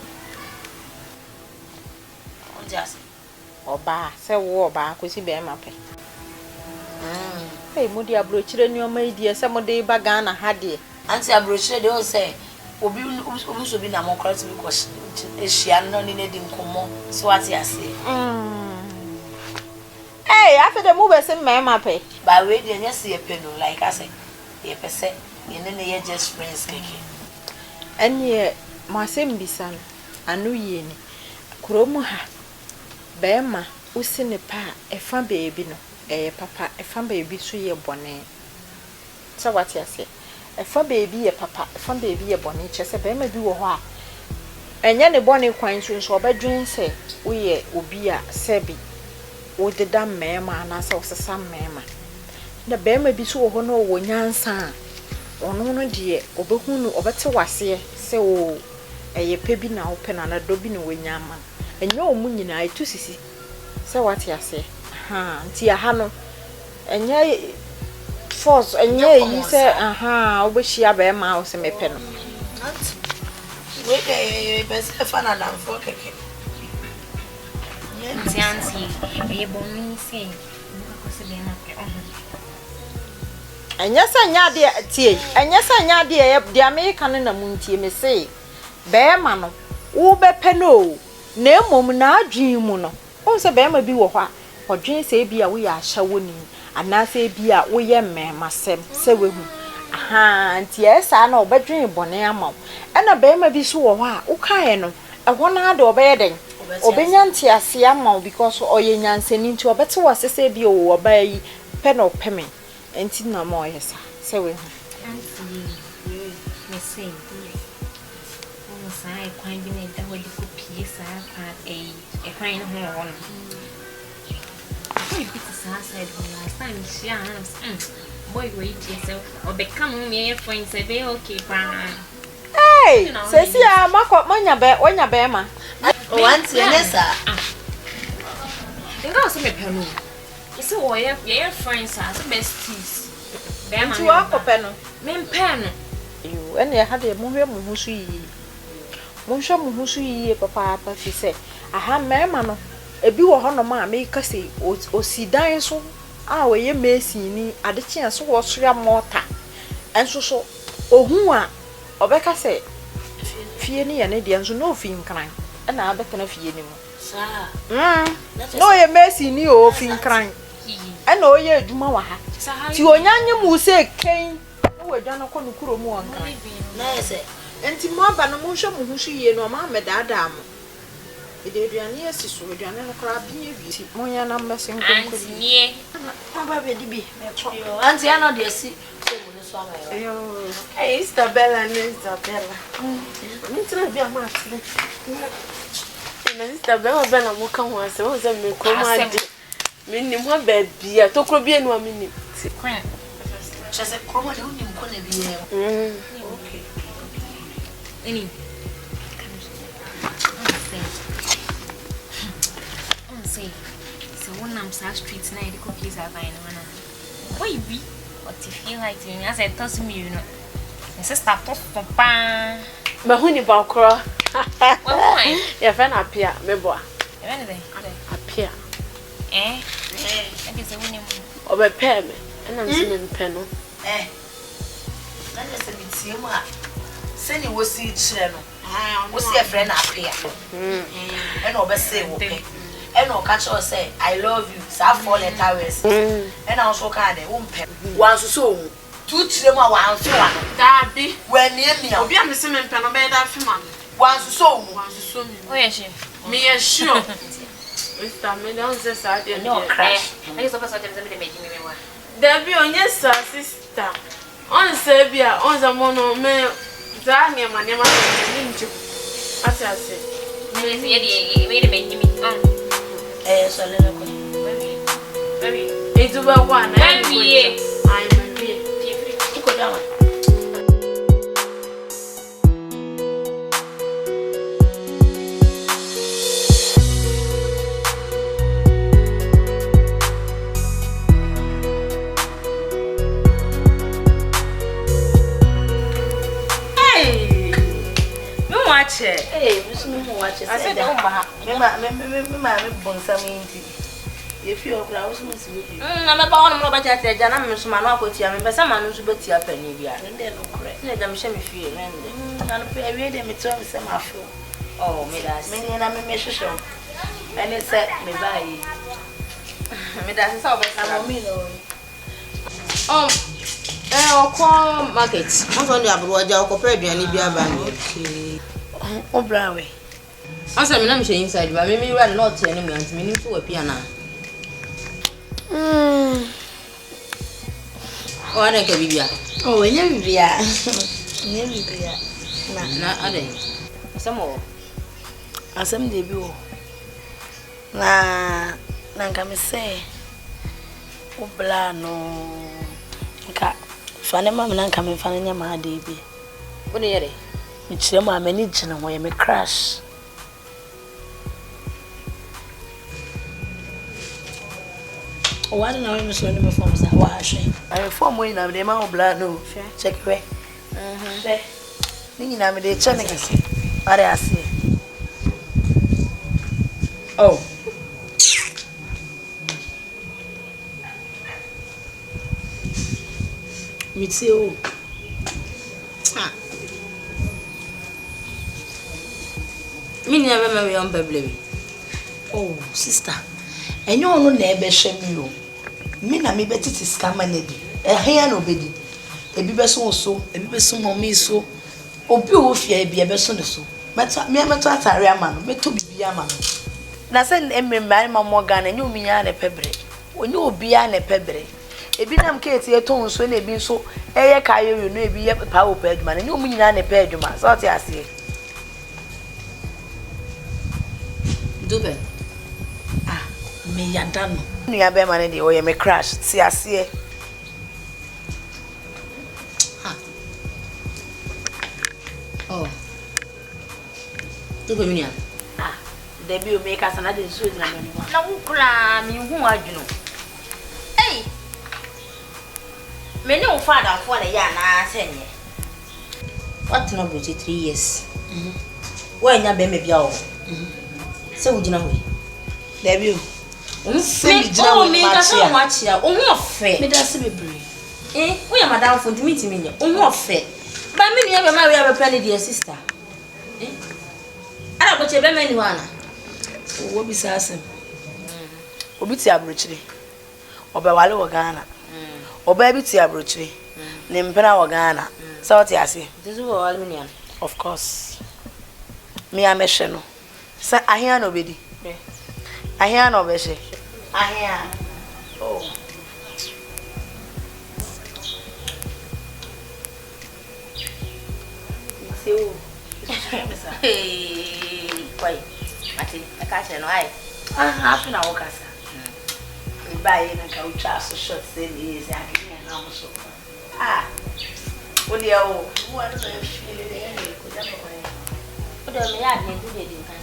On just
Oba se wo oba ko si be ma pe. Hey, mudi abrochire ni o ma idie se mo de ba Ghana ha de.
Auntie abrochire de o say obi so bi na mo correct me ko ehia no ni ne di nkomo so ati ase.
Hey, after the move se me ma pe.
By way de nya se ye pe no like I say. Ye pese ye ne ye just friends keke.
Anye ma se mbisa no anu ye ni. Kuromu ha. Be ma usi ne pa efa baby no. Papa efa baby so ye bone. So what you say? Efa baby ye papa, efa baby ye bone chese be ma bi wo ho a. Enye ne bone kwan so obedwen se wo ye obi a sebi. Wo deda mema na se wo sesa mema. Na be ma bi so wo ho no wo nyansa. Ono no de obehunu obete wase se wo pe bi na wo pe na na do bi no wo nyama. Enye omu nyina etu sisi. Se what you say? Nti aha no enye force enye yi se obehia be ma o se mepe no
we dey best fana na for keke
Auntie, e boni se ko se be na pe
enye se nya de tie enye se nya de de America no na muntie me se be ma no wo bepe no na emom na adwen mu no o se be ma bi wo ho a odwen se bi a wo ya ahya woni ana se bi a wo ye mmasem se wehu nti esa na obedwen bone ama e na be ma bi so wo ho a wo kae no e ho na de obeye den obenya nti ase ama because oye nyansani nti obete wase se bi o obayi pe no peme enti na mo yesa se wehu
me say o sai kwan bi na da wo di ko pie sa pa e kwan no ho no bit said last time she boy wait yourself or become me friend say be okay
hey say see mako manya be ma
o auntie nessa
nga so me penu you say wo ye friends as besties be ma
tu akopɛ no
me pen
you ene ha de mo hwe mo husu yi mo hwe mo husu yi papa fi say aha mema no ebi wo ho no ma me kase osidan so a we ye mesi ni adekye so wo so ya mota enso so ohun a obeka se fie ni ye ne de enso no fi nkran na abeka na fie ni mu
sa
no ye mesi ni o fi nkran na o ye adwuma wa ha ti onyanye mu se ken wo adwa no ko no kuro mu nkran
na ese
enti mo aba no mo hwe mo husu ye no ma medada mo ide aduane esi so aduane no kra bi ebi monya na mmese nkonkodi
nie
aba be di bi auntie ana de esi so mo no so ama yo
Hey, Isabella. Mintra bi ama atile. Na Isabella bela mo kan ho ase, wo se me ko ma de. Me nim ho ba bia, to kro bi enu a me nim.
kwan
chese kromo de unim ko na bi ye okay
any say so one am sa street na e ko place ava ina na why be what if feel like me as I toss me you know my sister toss to pa
Ma hu ni ba kro.
why
Ya fa na apia me boa.
anything
Apia.
I guess I wouldn't
Obe pe me. Na nsi me mpe no.
na je se bitie mu a se ni wosi kire no wosi e friend apia e na obese wo pe e na o ka cho say I love you sa 4 letter words e na so ka de wo mpe wan so so wu tu kire mu a wan so wa no
Dabi.
wan ni emia
Obi am se me mpe no be da fi ma.
wan so so wu
Wan so me.
oh yeah she
Me ya sure. Mr. Me don say sa de.
no crash
I guess I was talking to me making me one
Debbie on yes sister. On Serbia, on the mono me Zania Manema Ninja. As I said.
Wait a minute.
So little
Very.
It's about one. I'm here.
You go down. Hey, Miss Mumu, watch it. I said, me born something. If you are browsing, I'm about no better at Jana, Miss Manocotia, but some man who's better up and then no correct. Let them show me feel and I read them to some afro. Oh, me that's many and I'm a measure. And it said me by me that's all but me.
Call market. What's on the abroad? I'll compare the Libya band. Okay.
Oh, Broadway.
I'm saying inside, but maybe you are not any man to mean to a piano. Oh, I don't care.
Oh, when you be
some more.
As some debut. Na come say, oh, Blano. Funny, mamma, and come and find your my baby.
What are you?
It's your mamma, and it's no way, me crash. Oh, I don't know, Miss London forms that washing. I reform when I'm the amount of blood. No, check away. Thinking I'm the channels. What I say. Oh. Me too.
Me never marry on baby.
Oh, sister. And you no never shame you. Me na me beti ti scam manedi. Here no bedi. Ebi beso so, ebi beso mommy so. Obi wo fia ebi beso ne so. Meto atare ama no, meto bibi ama no. Na se emmemba ma mo ga na nyu minya na pebre. Onye obi a na pebre. Ebi nam kete ye ton so na ebi so eye kayo yu no ebi ye pa wo pa aduma na nyu minya na pa aduma. So ti ase.
Dube.
Me yandano. Nuya be man dey oye me crash. Ti ase.
Oh. Dube minya.
Debi o make us na dey so na me.
Na wo kra mi hu adwuno. Hey. Me ne wo father for na ya na senye. What no go 3 years. Wo nya be me bia o. Se wo gina ho.
Debi o.
Me ka so machia. O hu ofe.
Me da se bebre.
Wo ya madam for meet me nya. O hu ofe. Ba me nua be ma we ya be plan dear sister. Ara go che be mani wana.
Wo bi sa asem. Obi ti abrochire. Oba wale wo Ghana. Oba bi ti abrochire. Ne mpena wo Ghana. So what you say?
This is what aluminium.
Of course. Me amehwe no. Sa ahia no bedi. Ahia no behwe. Ahia. Oh.
Seu. Hey, pai. Mati, na caixa não ai.
Happy na okasa. Buy na ka ucha so short say me is ahia na mo so. Only o. Wo ano na feel le ni ko ja ko ni.
O de me ya ni du de din kan.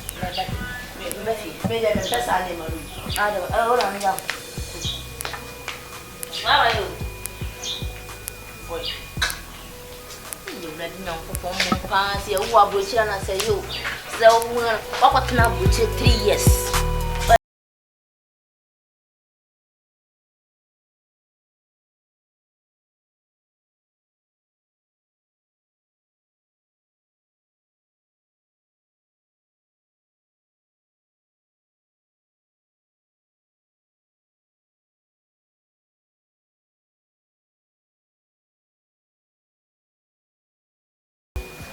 Me ya me pesa ni maru.
O la ni ya. Wa yo. Boy. You let me know for mo pa se wo abrochi na say yo. Se wo wa ko tena abrochi 3 years.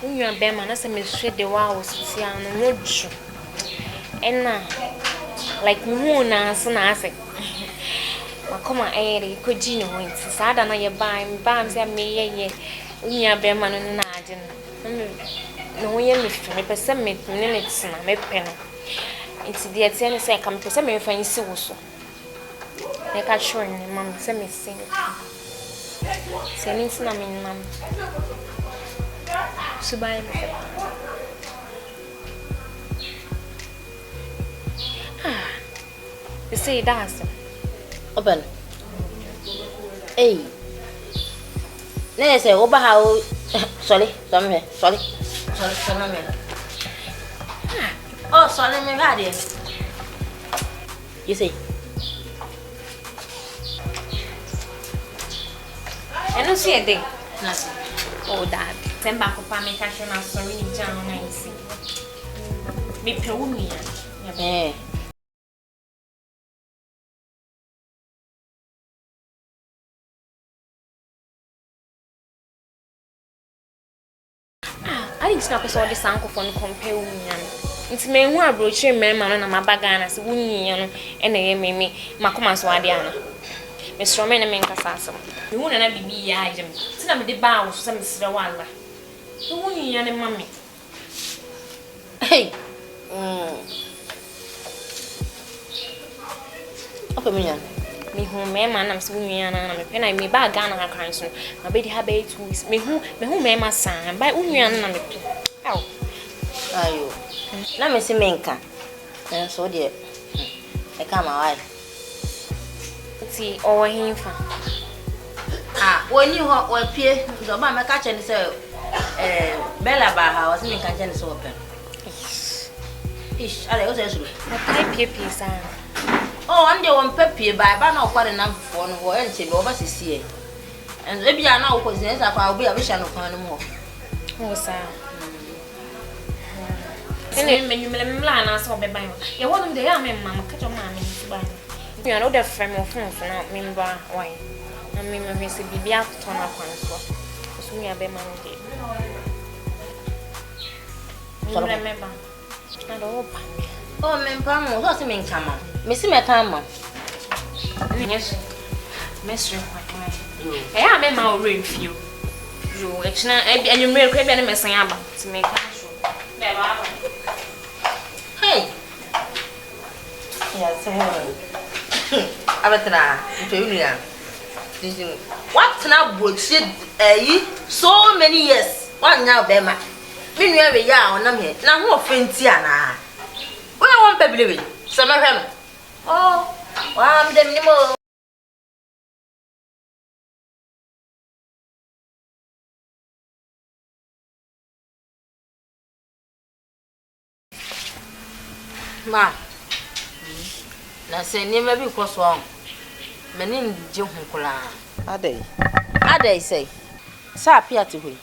Unya bema na se me hwede wa wo sia no wodu. Ena like mu na so na ase. Come on, eh, could you know it? Sada na ye bams ya me ye. Unya be man na adin. No ye me me pese me minutes na me pe no. It's the atene say come pese me fa nsi wo so. Me ka sure ni mam say me sing. Say ni na me mam. Subai me. Ah. You say that's
Open. Hey. Let's say over how. Sorry. Oh, sorry, me bad. You see.
I don't see a thing.
Nothing.
Oh, Dad. Send back up and make a show now. Sorry, John. I see. Me peuni.
Eh.
I didn't know because all this uncle phone compare union. It's me who are broaching men man on my bagana, so union and a me, Macomas Wadiana. Miss Roman and Mencasasum. You wouldn't have be item. Some the bows, some Srawalla. The union and mammy.
Hey. Okay, me.
Me who man, I'm swinging and I'm a pen. I may bag gun her council. My baby have 8 weeks. Me who my son by union and oh.
Ayo. Na me si menka. So dear. I come my wife.
See, over him for.
Ah, when you appear, the man may catch and say, Bella Baha was me catching the open. Ish, I was actually.
I pay piece.
Oh, I'm the one peppy by banner quite enough for no one to go over to see it. And maybe I know because yes, I'll be a vision of no more.
Oh, sir. And then you may line us or be by you. Want them, Mamma, catch your mammy to buy. You know the frame of phone for not member why. I mean, I miss a baby out to turn up on so. So we are be man. Remember. I don't.
Oh, Mempamo, what's the main camera? Missy Metama.
Yes, Miss Ring. I am in my room for you. You actually, and you may crave any messing about to make a show.
Hey. Yes, Abatana, Julia. What now would she so many years? One now, Bema. Meanwhile, we are on them here. Now, who offends Tiana? Where I want baby? Some of them. Oh, I'm the minimum. Ma, na say never be cross wrong. Menin je hunkola. Adey say. Sa apia ti hui.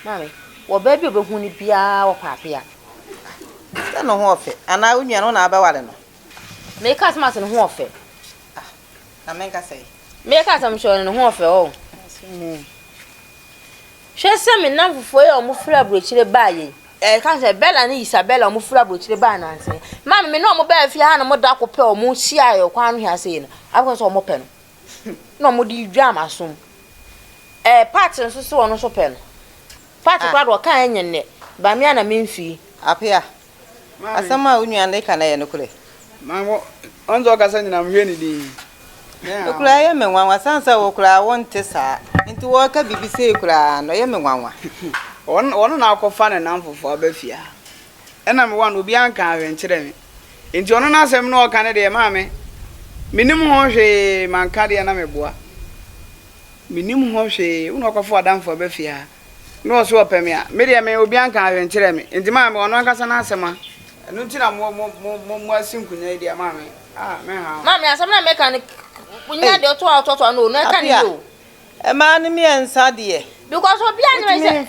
Mami, wo baby obehu ni bia wo papia.
Say no ho ofe. Ana unua no na abawale no.
Me ka smart no ho ofe.
Na menka say.
Me ka sam sho no ho ofe o. Hwe se me nam fufo e o mo fra brochire baaye. Ka say Bella ni Isabella o mo fra brochire baa na nse. Mami me no mo ba afia ha na mo da kope o mo hia yo kwa no hia sei no. Akwa so o mo pe no. No mo di dwa masom. Part nso so ono so pe no. Part kwa do kan enye ne. Ba me na memfi.
Apia. Asama unua na ka na ye no kure.
Mango onzo kasa nyina mhwe ni di.
Okura ye menwanwa sansa wo kura wonte saa. Nti wo ka bibise kura no ye menwanwa.
Ono na akọfa na namfofo abafia. Ena me wan obi anka awenkyere me. Nti ono na asem na oka ne de maame. Minim ho hwe manka de na meboa. Minim ho hwe uno akọfo adamfo abafia. No so opem ya. Me de me obi anka awenkyere me. Nti maame ono akasa na asema. Enu nti na mo asinkunya de maame. Ah, me ha.
Maame asem na mechanic kunya de oto no no ka ni o.
Ma ni mi ensa de.
Because obi an say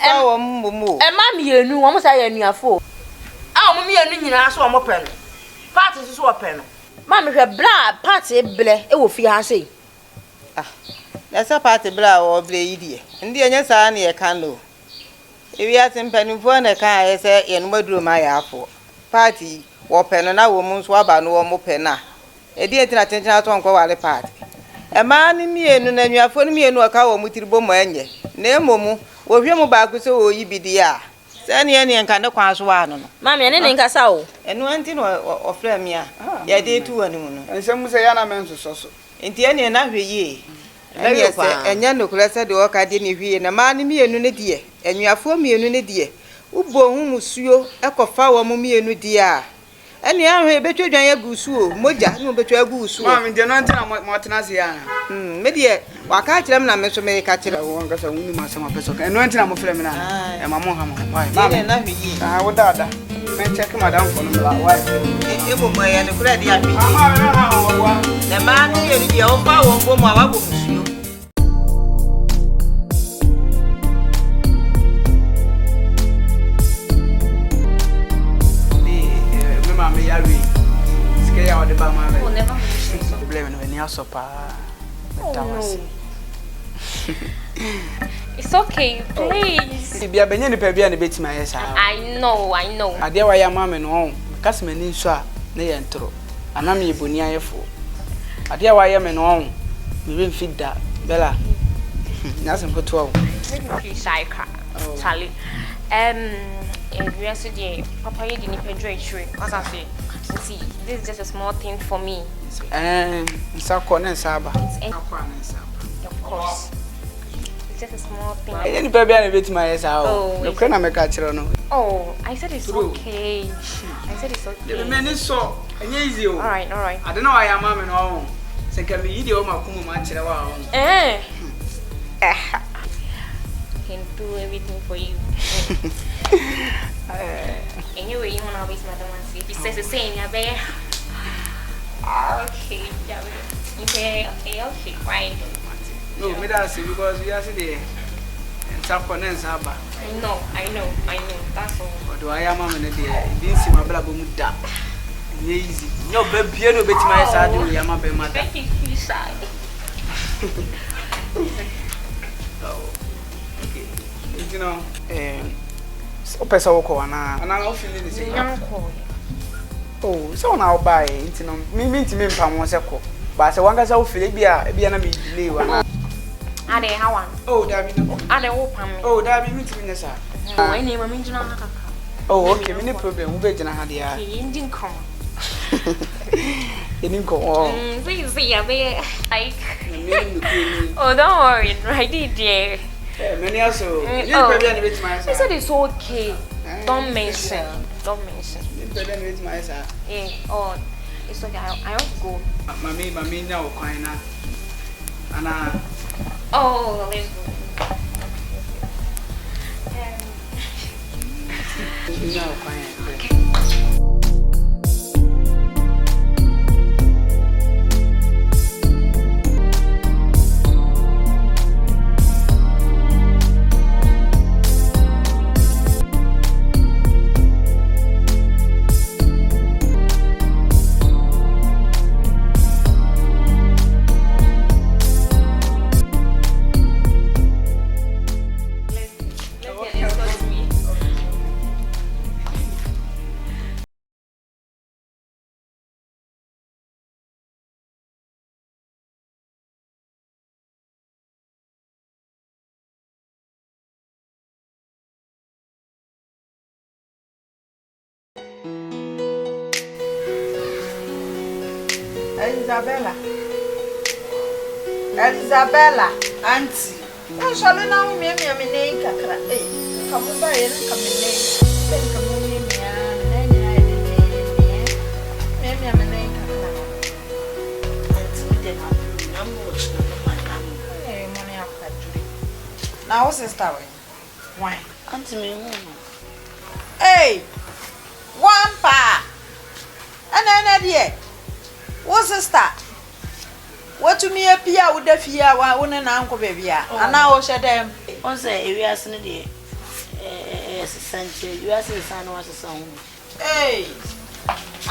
ma mienu wo mo say ya nuafo. Ah mo mienu nyina so mo pe no. Part so so pe no. Ma me hwe bla part e ble e wo fi ha sei.
Ah. Esa part bla wo ble yi de. Ndi enye saa na ye kan lo. Ewi atimpanifo na kan ye say ye no maduro ma ya afo. Party wo pe no na wo mu so aba no wo mo pe na. edi etina tentina to nkwa wale part e ma ni mienu na nnuafo ni mienu aka wo mutiribo mo anye na emomu wo hwe mu ba ku so wo yibidi a se ne ene nka ne kwan so wa no no
mami ene ne nka sa o
eno anti no ofra mi a ya de tu wani mu no
ensem se ya na men so
enti ene na hwe yi ene se enya no kura se de o ka de ne hwe na ma ni mienu ne de nnuafo mienu ne de ubo hu musuo ekofa wo mu mienu de a ene ahwe betwadwan ya gusu o moja no betwa gusu o
mami de no ntina mo tena se ya
me de waka kire m na me so me ka kire
wo nka sa wuni ma sama peso ka eno ntina mo frɛ me na e ma mo ha mo why
mami na hwe yi
wo dada me check madam for no la why
e mo mo ya ne kura de ahwe
ama me na wo wa
na ma ni ye ni o fa wo bo mo awa bo musuo
mami ya wi ske ya o de ba ma
Oh, never say so.
blame no ni asopa
No. It's okay, please.
bia benye ni pa bia ne betima yesa
I know.
ade wa ya mama no on kasemani nso a na ye ntoro ana me eboni ayefo ade wa ya me no on me be mfida bela na sem foto o
Please, I can't. Charlie. If you ask the Papa, you didn't pay trade. As I say, see, this is just a small thing for me.
nsa ko na nsa ba
Of course. It's just a small thing.
ni pa bia ne betima yesa o no kre na me ka kire no
Oh, I said it's okay. I said it's okay.
me ni so enye easy o
All right.
ade na wa ya mama no on se ka me yidi o makumu ma kire wa on
Can do everything for you. Anyway, you wanna waste my time and see if he says the same, yeah, babe. Okay, yeah, you say okay, fine.
no me da say because we are say the nsa ko na nsa ba
I know. That's all.
do I am mama na de bi nsi ma bla bo mu da enye easy nyo ba bia no betima yesa de we am ba ma da
Thank you, shy.
you know so pesa wo ko ana o feel ni say oh so na o buy nti no me nti me mpa mo se ko ba se wanga sa o feel bia na me delay wa na
Ade how one?
oh da bi no
Ade wo pam me.
oh da bi me nti me nesa
Oh, any mama njina na kaka.
oh okay me no problem wo be jina ha dia
Okay, ending come.
eni ko oh
See, yeah, babe. Like. Oh, don't worry, right there.
many also you be bia na betima yesa
I said it's okay. Don't mention.
you be bia na betima yesa
Oh, it's okay. I want to go.
mami na o kwan na ana
Oh, let's go.
na o kwan
Isabella, auntie. I shall now me name kakra. Come on, buy it, come in name. Come on, me, now, sister, why?
Auntie me.
Hey, one pa. And then, dear, what's sister? What to me appear with the fear one and uncle baby, and now shut them.
On say we are sending the you are saying son was a song.
Hey,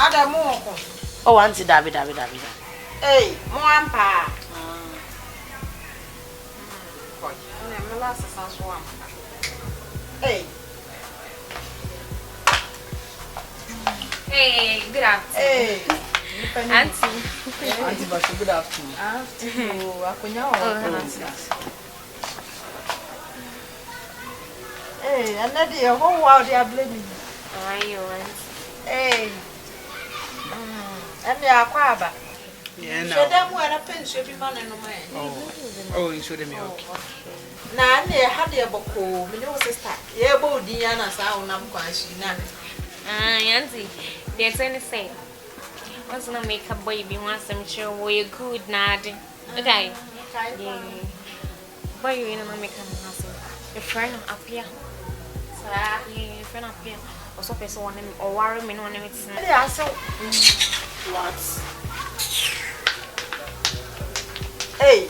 Ada more.
Oh, Auntie David.
Hey, one pa. Hey.
Hey, good afternoon.
Hey.
Auntie.
Auntie Basho, good afternoon.
Hey, and then the whole world they are blaming you.
Ayo,
Hey. And they are quaba.
Yeah,
So them were a pension be man no man.
Oh, you should have me okay.
Na ne ha de boko, me no sister. Ye bo Diana sa unam kwashi na.
Auntie. There's anything. Once I make a baby, once I'm sure we're good, Nadi. Okay. Yeah. Boy, you know, make a muscle. Your friend up here. Yeah, your friend up here. Or so, person on him, or worry me on him.
Yeah, so.
What?
Hey.